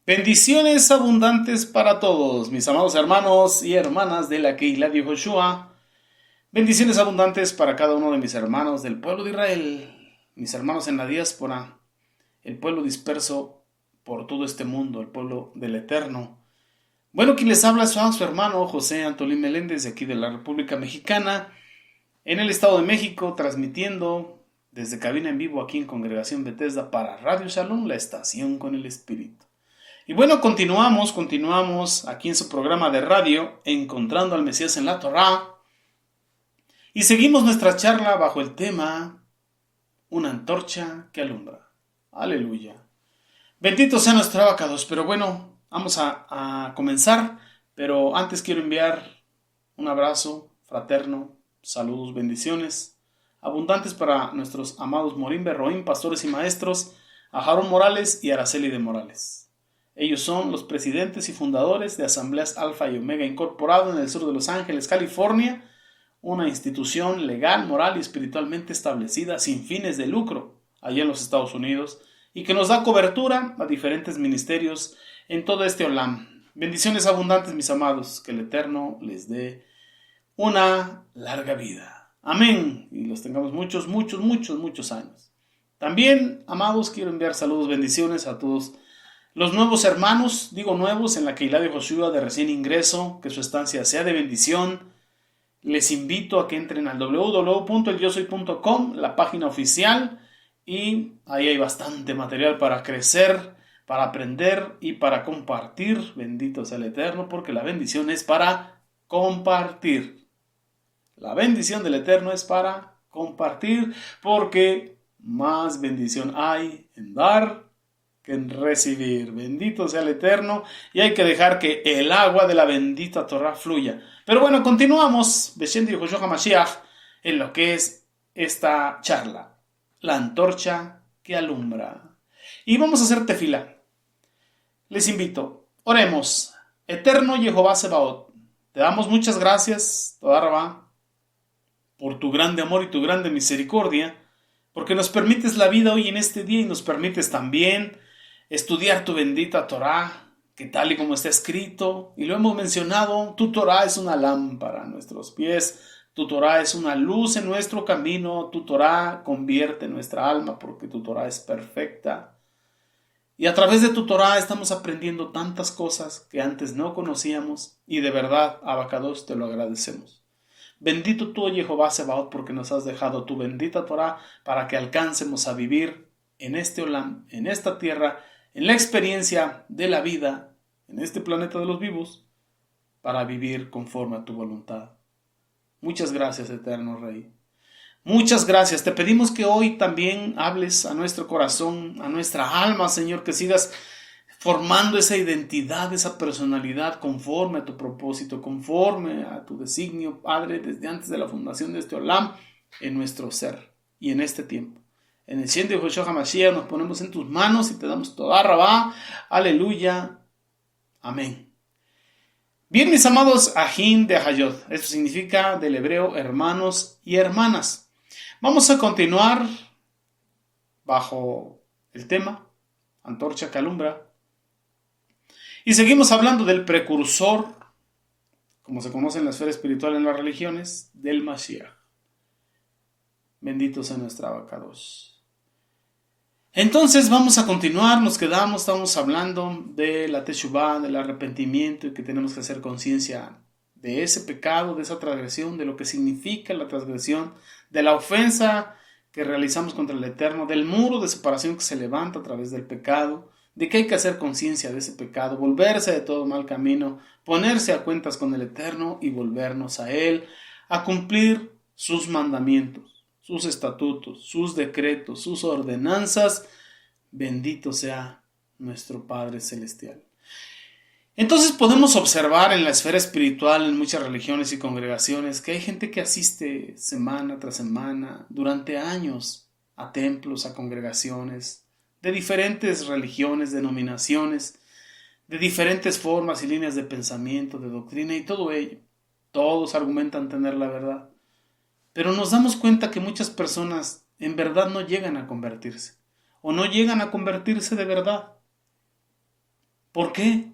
Bendiciones abundantes para todos, mis amados hermanos y hermanas de la Keilah de Yoshua. Bendiciones abundantes para cada uno de mis hermanos del pueblo de Israel, mis hermanos en la diáspora, el pueblo disperso por todo este mundo, el pueblo del Eterno. Bueno, quien les habla es su hermano José Antolín Meléndez, de aquí de la República Mexicana, en el Estado de México, transmitiendo desde cabina en vivo aquí en Congregación Bethesda para Radio Shalom, la estación con el Espíritu. Y bueno, continuamos aquí en su programa de radio, Encontrando al Mesías en la Torá. Y seguimos nuestra charla bajo el tema, una antorcha que alumbra. Aleluya. Bendito sea nuestro abacados. Pero bueno, vamos a comenzar. Pero antes quiero enviar un abrazo fraterno, saludos, bendiciones abundantes para nuestros amados Morim Berroim, pastores y maestros, a Jarón Morales y Araceli de Morales. Ellos son los presidentes y fundadores de Asambleas Alfa y Omega Incorporado en el sur de Los Ángeles, California, una institución legal, moral y espiritualmente establecida sin fines de lucro allá en los Estados Unidos y que nos da cobertura a diferentes ministerios en todo este Olam. Bendiciones abundantes, mis amados, que el Eterno les dé una larga vida. Amén. Y los tengamos muchos años. También, amados, quiero enviar saludos, bendiciones a todos los nuevos hermanos, digo nuevos, en la Keilah de Yoshua de recién ingreso, que su estancia sea de bendición. Les invito a que entren al www.elyosoy.com, la página oficial, y ahí hay bastante material para crecer, para aprender y para compartir. Bendito sea el Eterno, porque la bendición es para compartir. La bendición del Eterno es para compartir, porque más bendición hay en dar que en recibir. Bendito sea el Eterno, y hay que dejar que el agua de la bendita Torah fluya. Pero bueno, continuamos Beshem de Yehoshua HaMashiach en lo que es esta charla, la antorcha que alumbra. Y vamos a hacer tefila. Les invito, oremos. Eterno Jehová Sebaot, te damos muchas gracias, Toda Rabá, por tu grande amor y tu grande misericordia, porque nos permites la vida hoy en este día y nos permites también estudiar tu bendita Torá, que tal y como está escrito, y lo hemos mencionado, tu Torá es una lámpara a nuestros pies, tu Torá es una luz en nuestro camino, tu Torá convierte nuestra alma porque tu Torá es perfecta. Y a través de tu Torá estamos aprendiendo tantas cosas que antes no conocíamos, y de verdad, Abacados, te lo agradecemos. Bendito tú, Jehová Sebaot, porque nos has dejado tu bendita Torá para que alcancemos a vivir en este Olam, en esta tierra, en la experiencia de la vida, en este planeta de los vivos, para vivir conforme a tu voluntad. Muchas gracias, Eterno Rey. Muchas gracias. Te pedimos que hoy también hables a nuestro corazón, a nuestra alma, Señor, que sigas formando esa identidad, esa personalidad conforme a tu propósito, conforme a tu designio, Padre, desde antes de la fundación de este Olam, en nuestro ser y en este tiempo. En el Shem de Yehoshua HaMashiach nos ponemos en tus manos y te damos toda Rabá. Aleluya. Amén. Bien, mis amados, Ahin de Ahayot. Esto significa del hebreo hermanos y hermanas. Vamos a continuar bajo el tema antorcha que alumbra. Y seguimos hablando del precursor, como se conoce en la esfera espiritual en las religiones, del Mashiach. Bendito sea nuestra Abacados. Entonces vamos a continuar, estamos hablando de la Teshuvah, del arrepentimiento y que tenemos que hacer conciencia de ese pecado, de esa transgresión, de lo que significa la transgresión, de la ofensa que realizamos contra el Eterno, del muro de separación que se levanta a través del pecado, de que hay que hacer conciencia de ese pecado, volverse de todo mal camino, ponerse a cuentas con el Eterno y volvernos a Él, a cumplir sus mandamientos, sus estatutos, sus decretos, sus ordenanzas. Bendito sea nuestro Padre Celestial. Entonces podemos observar en la esfera espiritual, en muchas religiones y congregaciones, que hay gente que asiste semana tras semana, durante años, a templos, a congregaciones, de diferentes religiones, denominaciones, de diferentes formas y líneas de pensamiento, de doctrina y todo ello. Todos argumentan tener la verdad. Pero nos damos cuenta que muchas personas en verdad no llegan a convertirse, o no llegan a convertirse de verdad. ¿Por qué?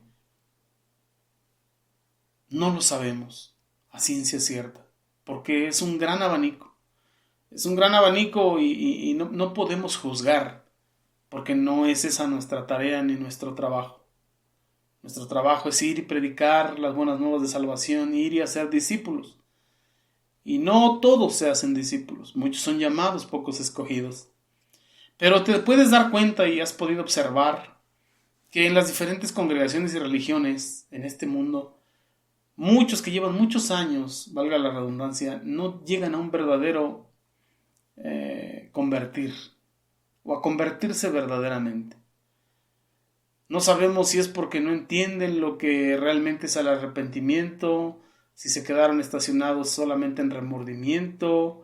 No lo sabemos a ciencia cierta, porque es un gran abanico. Es un gran abanico y no podemos juzgar, porque no es esa nuestra tarea ni nuestro trabajo. Nuestro trabajo es ir y predicar las buenas nuevas de salvación, ir y hacer discípulos. Y no todos se hacen discípulos, muchos son llamados, pocos escogidos. Pero te puedes dar cuenta y has podido observar que en las diferentes congregaciones y religiones en este mundo, muchos que llevan muchos años, valga la redundancia, no llegan a un verdadero convertir o a convertirse verdaderamente. No sabemos si es porque no entienden lo que realmente es el arrepentimiento, si se quedaron estacionados solamente en remordimiento,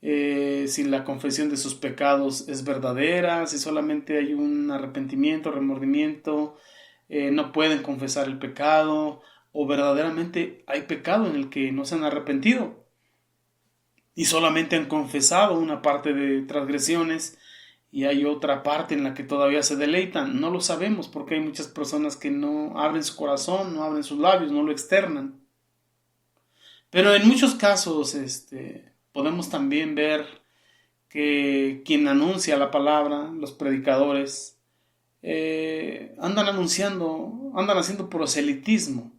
si la confesión de sus pecados es verdadera, si solamente hay un arrepentimiento, remordimiento, no pueden confesar el pecado, o verdaderamente hay pecado en el que no se han arrepentido y solamente han confesado una parte de transgresiones y hay otra parte en la que todavía se deleitan. No lo sabemos porque hay muchas personas que no abren su corazón, no abren sus labios, no lo externan. Pero en muchos casos podemos también ver que quien anuncia la palabra, los predicadores, andan anunciando, andan haciendo proselitismo.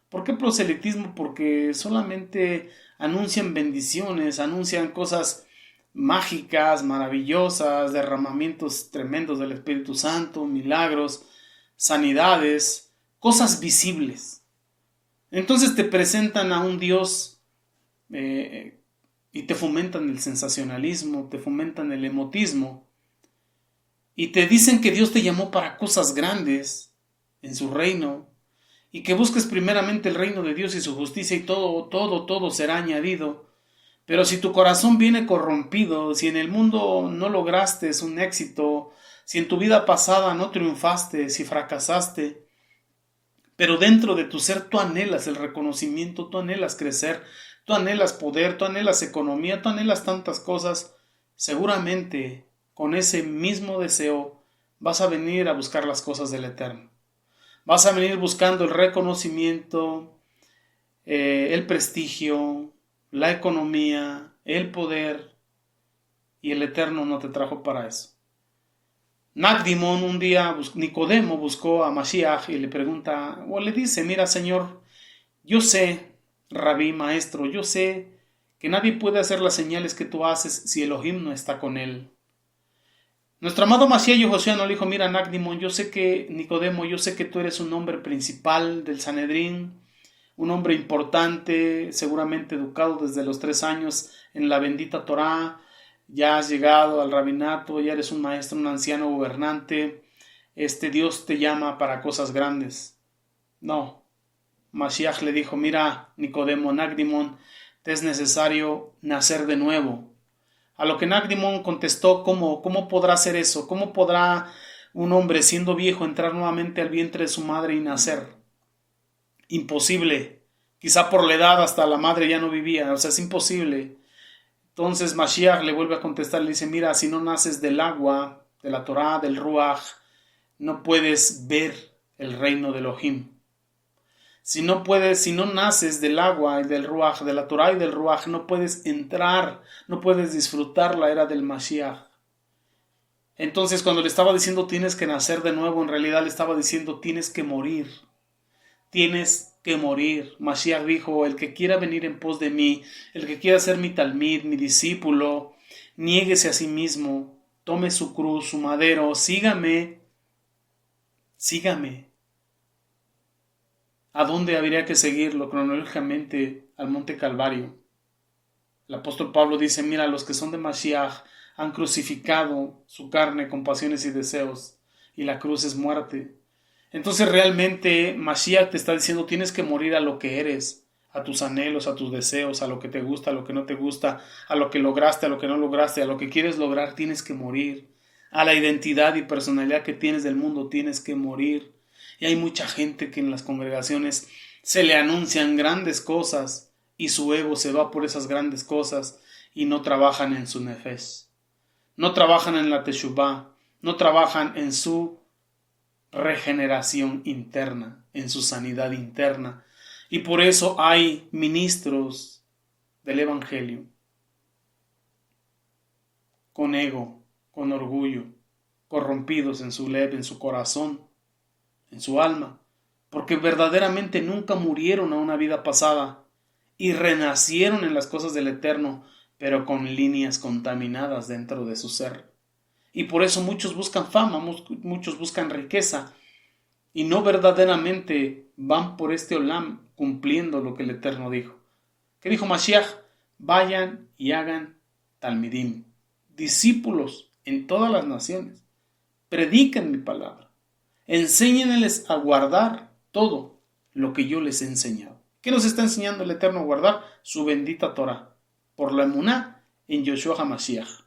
¿Por qué proselitismo? Porque solamente anuncian bendiciones, anuncian cosas mágicas, maravillosas, derramamientos tremendos del Espíritu Santo, milagros, sanidades, cosas visibles. Entonces te presentan a un Dios y te fomentan el sensacionalismo, te fomentan el emotismo y te dicen que Dios te llamó para cosas grandes en su reino y que busques primeramente el reino de Dios y su justicia y todo será añadido. Pero si tu corazón viene corrompido, si en el mundo no lograste un éxito, si en tu vida pasada no triunfaste, si fracasaste, pero dentro de tu ser tú anhelas el reconocimiento, tú anhelas crecer, tú anhelas poder, tú anhelas economía, tú anhelas tantas cosas, seguramente con ese mismo deseo vas a venir a buscar las cosas del Eterno. Vas a venir buscando el reconocimiento, el prestigio, la economía, el poder, y el Eterno no te trajo para eso. Nagdimon un día, Nicodemo buscó a Mashiach y le pregunta, o le dice, mira Señor, yo sé, Rabí, maestro, yo sé que nadie puede hacer las señales que tú haces si Elohim no está con él. Nuestro amado Mashiach Yehoshua no le dijo, mira Nagdimon, yo sé que, Nicodemo, yo sé que tú eres un hombre principal del Sanedrín, un hombre importante, seguramente educado desde los 3 años en la bendita Torá, ya has llegado al rabinato, ya eres un maestro, un anciano gobernante, Dios te llama para cosas grandes. No, Mashiach le dijo, mira Nicodemo, Nagdimon, te es necesario nacer de nuevo. A lo que Nagdimon contestó, ¿cómo podrá hacer eso? ¿Cómo podrá un hombre siendo viejo entrar nuevamente al vientre de su madre y nacer? Imposible. Quizá por la edad hasta la madre ya no vivía, o sea, es imposible. Entonces Mashiach le vuelve a contestar, le dice, mira, si no naces del agua, de la Torá, del Ruach, no puedes ver el reino de Elohim. Si no naces del agua y del Ruach, de la Torá y del Ruach, no puedes entrar, no puedes disfrutar la era del Mashiach. Entonces cuando le estaba diciendo tienes que nacer de nuevo, en realidad le estaba diciendo tienes que morir. Tienes que morir. Mashiach dijo, el que quiera venir en pos de mí, el que quiera ser mi talmid, mi discípulo, niéguese a sí mismo, tome su cruz, su madero, sígame. ¿A dónde habría que seguirlo? Cronológicamente al monte Calvario. El apóstol Pablo dice, mira, los que son de Mashiach han crucificado su carne con pasiones y deseos, y la cruz es muerte. Entonces realmente Mashiach te está diciendo tienes que morir a lo que eres, a tus anhelos, a tus deseos, a lo que te gusta, a lo que no te gusta, a lo que lograste, a lo que no lograste, a lo que quieres lograr tienes que morir. A la identidad y personalidad que tienes del mundo tienes que morir. Y hay mucha gente que en las congregaciones se le anuncian grandes cosas y su ego se va por esas grandes cosas y no trabajan en su nefesh, no trabajan en la teshuvá, no trabajan en su regeneración interna, en su sanidad interna. Y por eso hay ministros del Evangelio con ego, con orgullo, corrompidos en su corazón, en su alma, porque verdaderamente nunca murieron a una vida pasada y renacieron en las cosas del Eterno, pero con líneas contaminadas dentro de su ser. Y por eso muchos buscan fama, muchos buscan riqueza, y no verdaderamente van por este olam cumpliendo lo que el Eterno dijo. ¿Qué dijo Mashiach? Vayan y hagan talmidim, discípulos en todas las naciones. Prediquen mi palabra. Enséñenles a guardar todo lo que yo les he enseñado. ¿Qué nos está enseñando el Eterno a guardar? Su bendita Torah, por la emuná en Yoshua HaMashiach.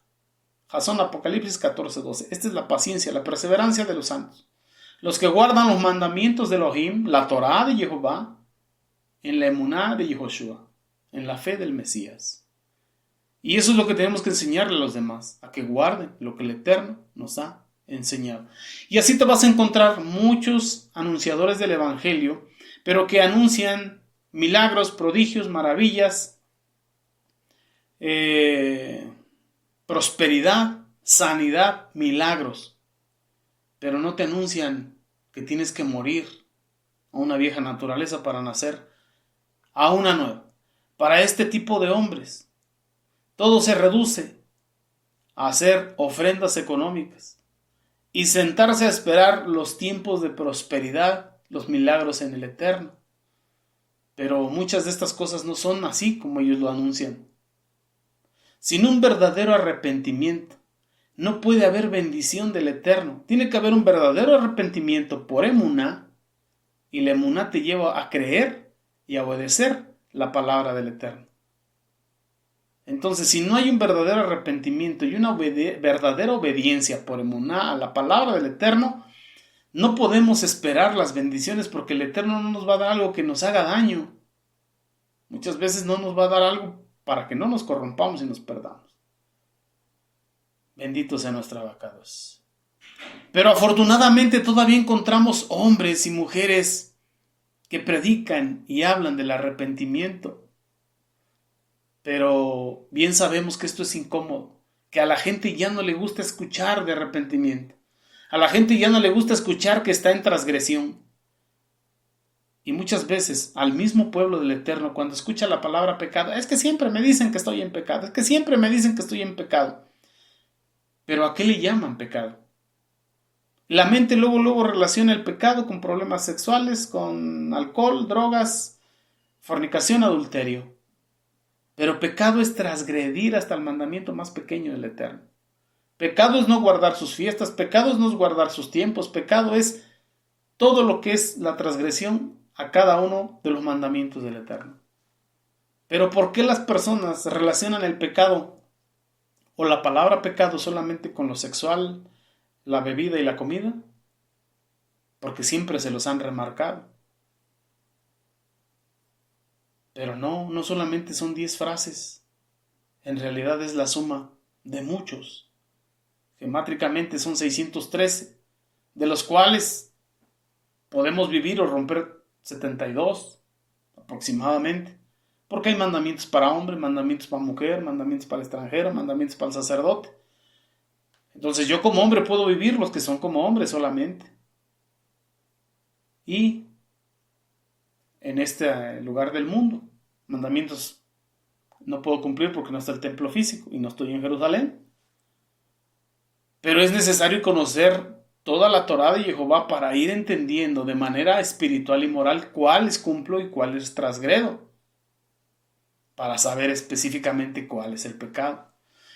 Jasón Apocalipsis 14:12. Esta es la paciencia, la perseverancia de los santos. Los que guardan los mandamientos de Elohim, la Torah de Jehová, en la emuná de Yehoshua, en la fe del Mesías. Y eso es lo que tenemos que enseñarle a los demás, a que guarden lo que el Eterno nos ha enseñado. Y así te vas a encontrar muchos anunciadores del Evangelio, pero que anuncian milagros, prodigios, maravillas, prosperidad, sanidad, milagros, pero no te anuncian que tienes que morir a una vieja naturaleza para nacer a una nueva. Para este tipo de hombres, todo se reduce a hacer ofrendas económicas y sentarse a esperar los tiempos de prosperidad, los milagros en el Eterno. Pero muchas de estas cosas no son así como ellos lo anuncian. Sin un verdadero arrepentimiento, no puede haber bendición del Eterno. Tiene que haber un verdadero arrepentimiento por emuná, y la emuná te lleva a creer y a obedecer la palabra del Eterno. Entonces, si no hay un verdadero arrepentimiento y una verdadera obediencia por emuná a la palabra del Eterno, no podemos esperar las bendiciones, porque el Eterno no nos va a dar algo que nos haga daño. Muchas veces no nos va a dar algo para que no nos corrompamos y nos perdamos. Bendito sea nuestro abacados. Pero afortunadamente todavía encontramos hombres y mujeres que predican y hablan del arrepentimiento. Pero bien sabemos que esto es incómodo, que a la gente ya no le gusta escuchar de arrepentimiento. A la gente ya no le gusta escuchar que está en transgresión. Y muchas veces al mismo pueblo del Eterno, cuando escucha la palabra pecado, es que siempre me dicen que estoy en pecado, es que siempre me dicen que estoy en pecado. Pero ¿a qué le llaman pecado? La mente luego relaciona el pecado con problemas sexuales, con alcohol, drogas, fornicación, adulterio. Pero pecado es transgredir hasta el mandamiento más pequeño del Eterno. Pecado es no guardar sus fiestas, pecado es no guardar sus tiempos, pecado es todo lo que es la transgresión a cada uno de los mandamientos del Eterno. Pero ¿por qué las personas relacionan el pecado o la palabra pecado solamente con lo sexual, la bebida y la comida? Porque siempre se los han remarcado. Pero no solamente son 10 frases. En realidad es la suma de muchos. Gemátricamente son 613, de los cuales podemos vivir o romper 72 aproximadamente. Porque hay mandamientos para hombre, mandamientos para mujer, mandamientos para el extranjero, mandamientos para el sacerdote. Entonces yo como hombre puedo vivir los que son como hombre solamente. Y en este lugar del mundo, mandamientos no puedo cumplir porque no está el templo físico y no estoy en Jerusalén. Pero es necesario conocer toda la Torá de Jehová para ir entendiendo de manera espiritual y moral cuáles cumplo y cuáles transgredo, para saber específicamente cuál es el pecado.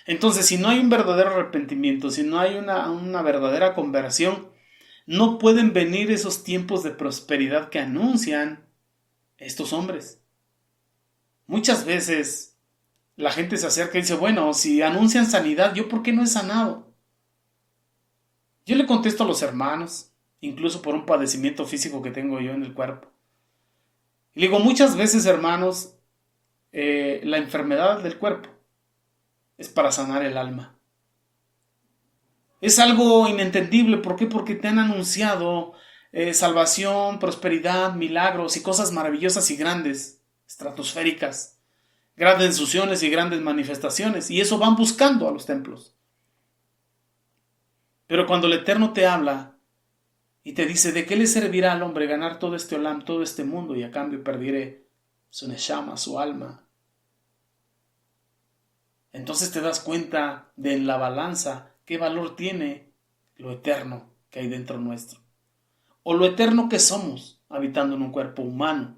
Entonces, si no hay un verdadero arrepentimiento, si no hay una verdadera conversión, no pueden venir esos tiempos de prosperidad que anuncian estos hombres. Muchas veces la gente se acerca y dice, bueno, si anuncian sanidad, ¿yo por qué no he sanado? Yo le contesto a los hermanos, incluso por un padecimiento físico que tengo yo en el cuerpo. Y le digo, muchas veces, hermanos, la enfermedad del cuerpo es para sanar el alma. Es algo inentendible. ¿Por qué? Porque te han anunciado salvación, prosperidad, milagros y cosas maravillosas y grandes, estratosféricas, grandes succiones y grandes manifestaciones. Y eso van buscando a los templos. Pero cuando el Eterno te habla y te dice, ¿de qué le servirá al hombre ganar todo este olam, todo este mundo, y a cambio perderé su neshama, su alma? Entonces te das cuenta de en la balanza qué valor tiene lo eterno que hay dentro nuestro, o lo eterno que somos habitando en un cuerpo humano.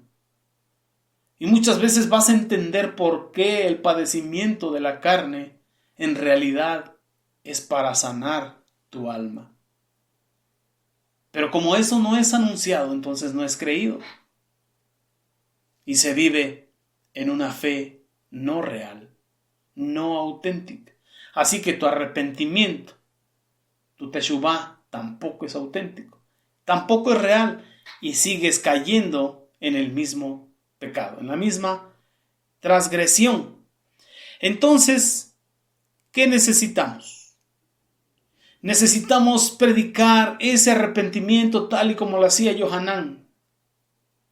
Y muchas veces vas a entender por qué el padecimiento de la carne en realidad es para sanar tu alma. Pero como eso no es anunciado, entonces no es creído. Y se vive en una fe no real, no auténtica. Así que tu arrepentimiento, tu teshuvá, tampoco es auténtico, tampoco es real, y sigues cayendo en el mismo pecado, en la misma transgresión. Entonces, ¿qué necesitamos? Necesitamos predicar ese arrepentimiento tal y como lo hacía Yohanan,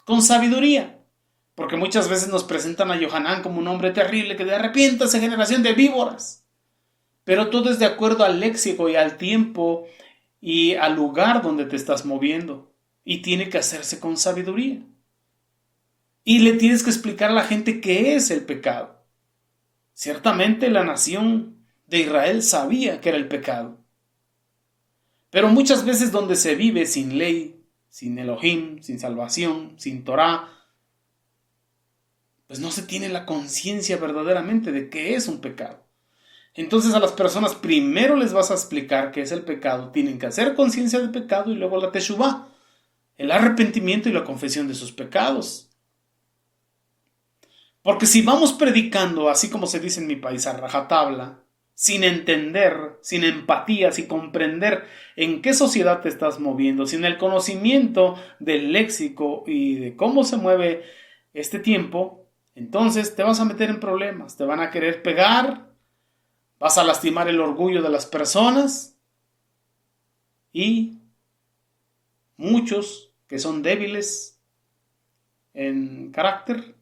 con sabiduría. Porque muchas veces nos presentan a Yohanan como un hombre terrible que de arrepiéntase, generación de víboras. Pero todo es de acuerdo al léxico y al tiempo y al lugar donde te estás moviendo. Y tiene que hacerse con sabiduría. Y le tienes que explicar a la gente qué es el pecado. Ciertamente la nación de Israel sabía que era el pecado. Pero muchas veces donde se vive sin ley, sin Elohim, sin salvación, sin Torah, pues no se tiene la conciencia verdaderamente de qué es un pecado. Entonces a las personas primero les vas a explicar qué es el pecado, tienen que hacer conciencia del pecado y luego la teshuvá, el arrepentimiento y la confesión de sus pecados. Porque si vamos predicando, así como se dice en mi país, a rajatabla, sin entender, sin empatía, sin comprender en qué sociedad te estás moviendo, sin el conocimiento del léxico y de cómo se mueve este tiempo, entonces te vas a meter en problemas, te van a querer pegar, vas a lastimar el orgullo de las personas y muchos que son débiles en carácter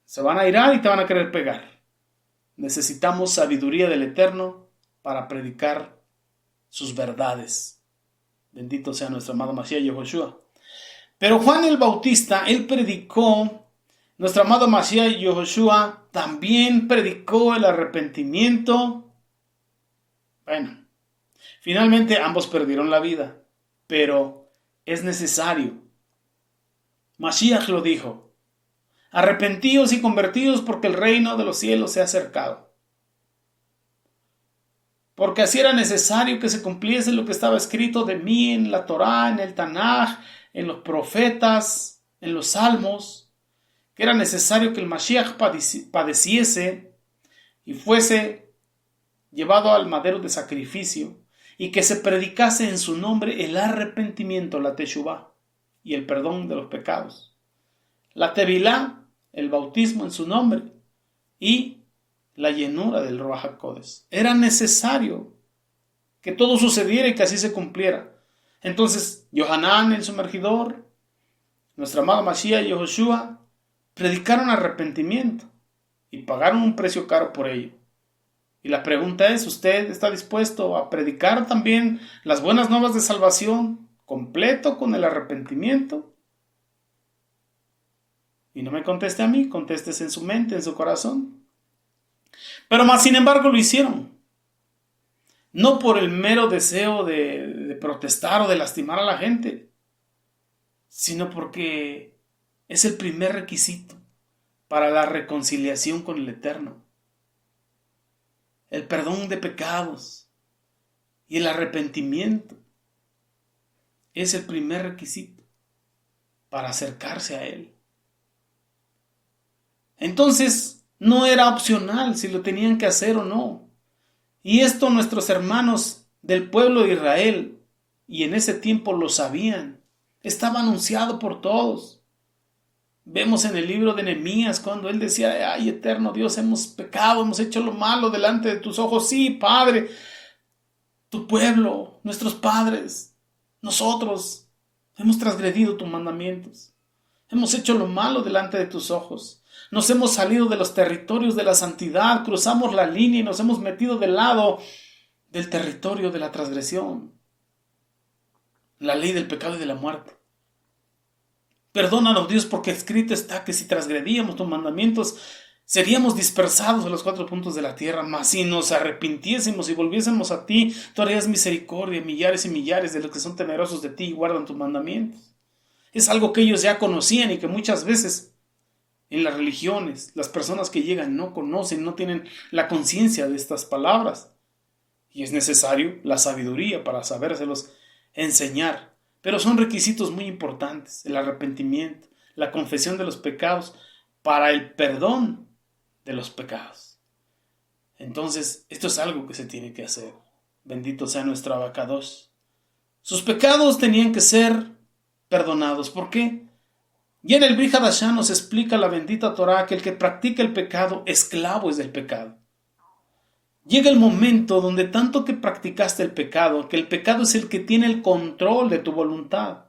se van a irar y te van a querer pegar. Necesitamos sabiduría del Eterno para predicar sus verdades. Bendito sea nuestro amado Mashiach Yehoshua. Pero Juan el Bautista, él predicó, nuestro amado Mashiach Yehoshua también predicó el arrepentimiento. Bueno, finalmente ambos perdieron la vida, pero es necesario. Mashiach lo dijo. Arrepentíos y convertidos porque el reino de los cielos se ha acercado. Porque así era necesario que se cumpliese lo que estaba escrito de mí en la Torá, en el Tanaj, en los profetas, en los salmos, que era necesario que el Mashiach padeciese y fuese llevado al madero de sacrificio y que se predicase en su nombre el arrepentimiento, la teshuvá, y el perdón de los pecados. La tevilá, el bautismo en su nombre, y la llenura del Ruach HaKodesh. Era necesario que todo sucediera y que así se cumpliera. Entonces, Yohanan, el sumergidor, nuestro amado Mashiach Yehoshua, predicaron arrepentimiento y pagaron un precio caro por ello. Y la pregunta es, ¿usted está dispuesto a predicar también las buenas nuevas de salvación completo con el arrepentimiento? Y no me conteste a mí, contéstese en su mente, en su corazón. Pero más sin embargo lo hicieron. No por el mero deseo de protestar o de lastimar a la gente, sino porque es el primer requisito para la reconciliación con el Eterno. El perdón de pecados y el arrepentimiento es el primer requisito para acercarse a Él. Entonces, no era opcional si lo tenían que hacer o no. Y esto nuestros hermanos del pueblo de Israel, y en ese tiempo lo sabían, estaba anunciado por todos. Vemos en el libro de Nehemías cuando él decía, ay, eterno Dios, hemos pecado, hemos hecho lo malo delante de tus ojos. Sí, Padre, tu pueblo, nuestros padres, nosotros hemos transgredido tus mandamientos. Hemos hecho lo malo delante de tus ojos. Nos hemos salido de los territorios de la santidad, cruzamos la línea y nos hemos metido del lado del territorio de la transgresión, la ley del pecado y de la muerte. Perdónanos, Dios, porque escrito está que si transgredíamos tus mandamientos, seríamos dispersados a los 4 puntos de la tierra. Mas si nos arrepintiésemos y volviésemos a ti, tú harías misericordia, millares y millares de los que son temerosos de ti y guardan tus mandamientos. Es algo que ellos ya conocían y que muchas veces en las religiones, las personas que llegan no conocen, no tienen la conciencia de estas palabras. Y es necesario la sabiduría para sabérselos enseñar. Pero son requisitos muy importantes: el arrepentimiento, la confesión de los pecados para el perdón de los pecados. Entonces, esto es algo que se tiene que hacer. Bendito sea nuestro Abacados. Sus pecados tenían que ser perdonados. ¿Por qué? Y en el Brit Hadashah nos explica la bendita Torah que el que practica el pecado, esclavo es del pecado. Llega el momento donde tanto que practicaste el pecado, que el pecado es el que tiene el control de tu voluntad.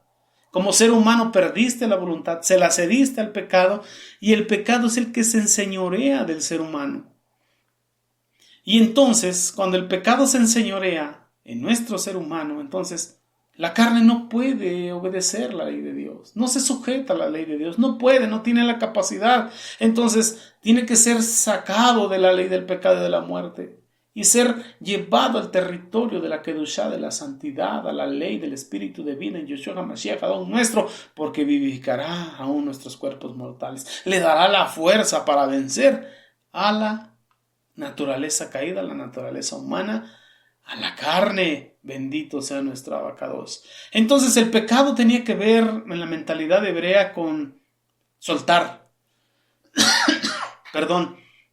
Como ser humano perdiste la voluntad, se la cediste al pecado y el pecado es el que se enseñorea del ser humano. Y entonces, cuando el pecado se enseñorea en nuestro ser humano, entonces la carne no puede obedecer la ley de Dios, no se sujeta a la ley de Dios, no puede, no tiene la capacidad. Entonces tiene que ser sacado de la ley del pecado y de la muerte y ser llevado al territorio de la Kedushá, de la santidad, a la ley del Espíritu divino en Yeshua HaMashiach, Adón nuestro, porque vivificará aún nuestros cuerpos mortales. Le dará la fuerza para vencer a la naturaleza caída, a la naturaleza humana, a la carne. Bendito sea nuestro Abacados. Entonces el pecado tenía que ver en la mentalidad hebrea con soltar,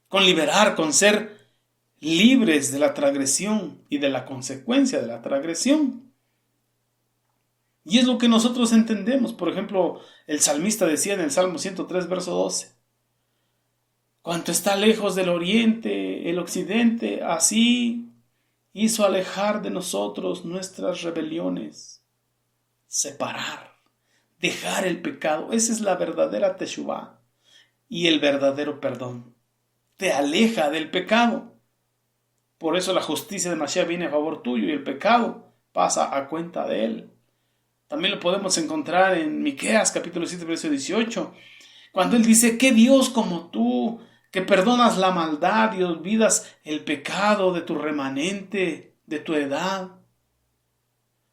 con liberar, con ser libres de la transgresión y de la consecuencia de la transgresión. Y es lo que nosotros entendemos. Por ejemplo, el salmista decía en el Salmo 103, verso 12: cuanto está lejos del oriente, el occidente, así hizo alejar de nosotros nuestras rebeliones. Separar, dejar el pecado. Esa es la verdadera teshuvá y el verdadero perdón. Te aleja del pecado. Por eso la justicia de Mashiach viene a favor tuyo y el pecado pasa a cuenta de él. También lo podemos encontrar en Miqueas capítulo 7 verso 18, cuando él dice: ¿qué Dios como tú, que perdonas la maldad y olvidas el pecado de tu remanente, de tu edad?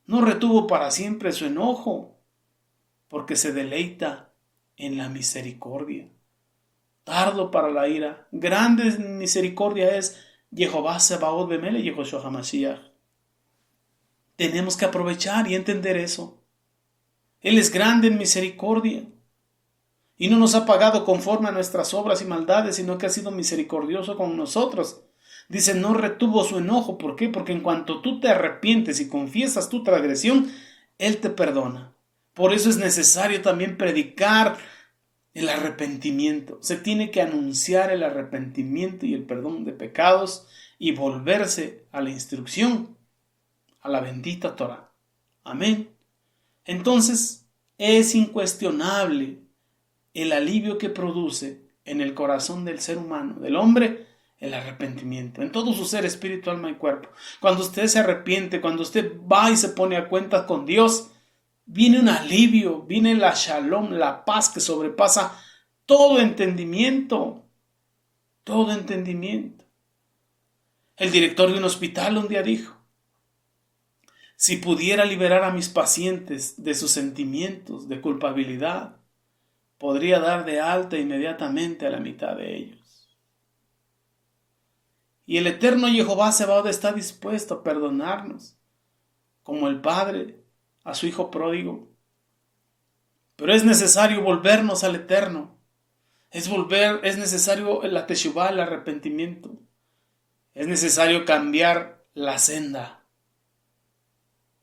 No retuvo para siempre su enojo, porque se deleita en la misericordia. Tardo para la ira, grande misericordia es Jehová Sebaot Bemele Yehoshua HaMashiach. Tenemos que aprovechar y entender eso. Él es grande en misericordia y no nos ha pagado conforme a nuestras obras y maldades, sino que ha sido misericordioso con nosotros. Dice: no retuvo su enojo. ¿Por qué? Porque en cuanto tú te arrepientes y confiesas tu transgresión, Él te perdona. Por eso es necesario también predicar el arrepentimiento. Se tiene que anunciar el arrepentimiento y el perdón de pecados y volverse a la instrucción, a la bendita Torah. Amén. Entonces es incuestionable el alivio que produce en el corazón del ser humano, del hombre, el arrepentimiento, en todo su ser, espíritu, alma y cuerpo. Cuando usted se arrepiente, cuando usted va y se pone a cuentas con Dios, viene un alivio, viene la shalom, la paz que sobrepasa todo entendimiento. Todo entendimiento. El director de un hospital un día dijo: si pudiera liberar a mis pacientes de sus sentimientos de culpabilidad, podría dar de alta inmediatamente a la mitad de ellos. Y el eterno Jehová Sebaot está dispuesto a perdonarnos, como el Padre a su Hijo pródigo. Pero es necesario volvernos al Eterno. Es necesario la teshuvá, el arrepentimiento. Es necesario cambiar la senda.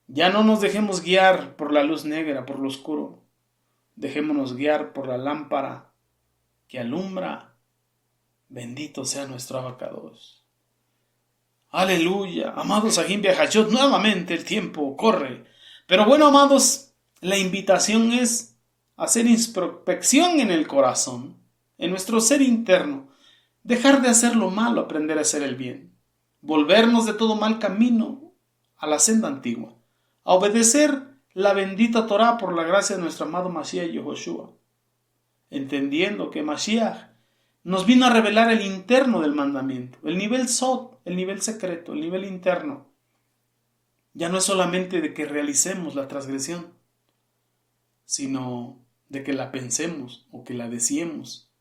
Ya no nos dejemos guiar por la luz negra, por lo oscuro. Dejémonos guiar por la lámpara que alumbra. Bendito sea nuestro Abacados. Aleluya. Amados Sahim Viajachot, nuevamente el tiempo corre. Pero bueno, amados, la invitación es hacer introspección en el corazón, en nuestro ser interno. Dejar de hacer lo malo, aprender a hacer el bien. Volvernos de todo mal camino a la senda antigua. A obedecer la bendita Torá por la gracia de nuestro amado Mashiach Yehoshua. Entendiendo que Mashiach nos vino a revelar el interno del mandamiento, el nivel Sod, el nivel secreto, el nivel interno. Ya no es solamente de que realicemos la transgresión, sino de que la pensemos o que la deseemos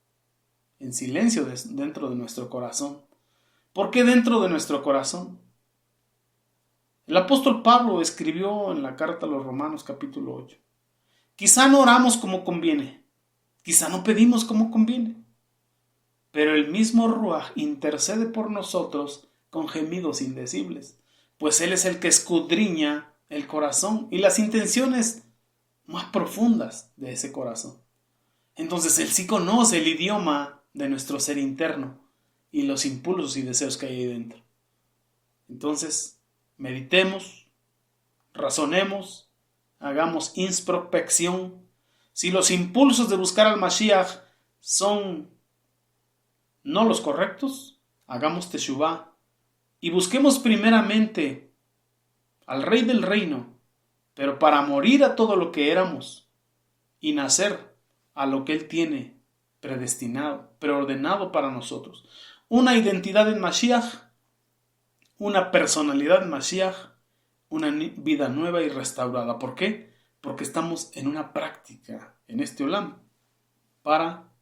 en silencio dentro de nuestro corazón. ¿Por qué dentro de nuestro corazón? El apóstol Pablo escribió en la carta a los Romanos capítulo 8. Quizá no oramos como conviene, quizá no pedimos como conviene, pero el mismo Ruach intercede por nosotros con gemidos indecibles, pues Él es el que escudriña el corazón y las intenciones más profundas de ese corazón. Entonces Él sí conoce el idioma de nuestro ser interno y los impulsos y deseos que hay ahí dentro. Entonces, meditemos, razonemos, hagamos introspección. Si los impulsos de buscar al Mashiach son no los correctos, hagamos teshuvá y busquemos primeramente al Rey del Reino, pero para morir a todo lo que éramos y nacer a lo que Él tiene predestinado, preordenado para nosotros. Una identidad en Mashiach, una personalidad en Mashiach, una vida nueva y restaurada. ¿Por qué? Porque estamos en una práctica en este Olam para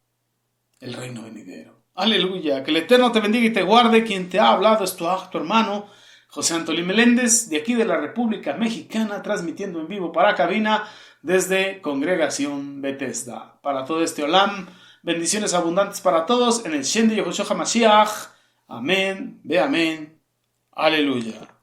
el reino venidero. Aleluya, que el Eterno te bendiga y te guarde. Quien te ha hablado es tu hermano José Antolín Meléndez, de aquí de la República Mexicana, transmitiendo en vivo para cabina desde Congregación Bethesda. Para todo este Olam, bendiciones abundantes para todos en el Shen de Yehoshua HaMashiach. Amén, ve amén, aleluya.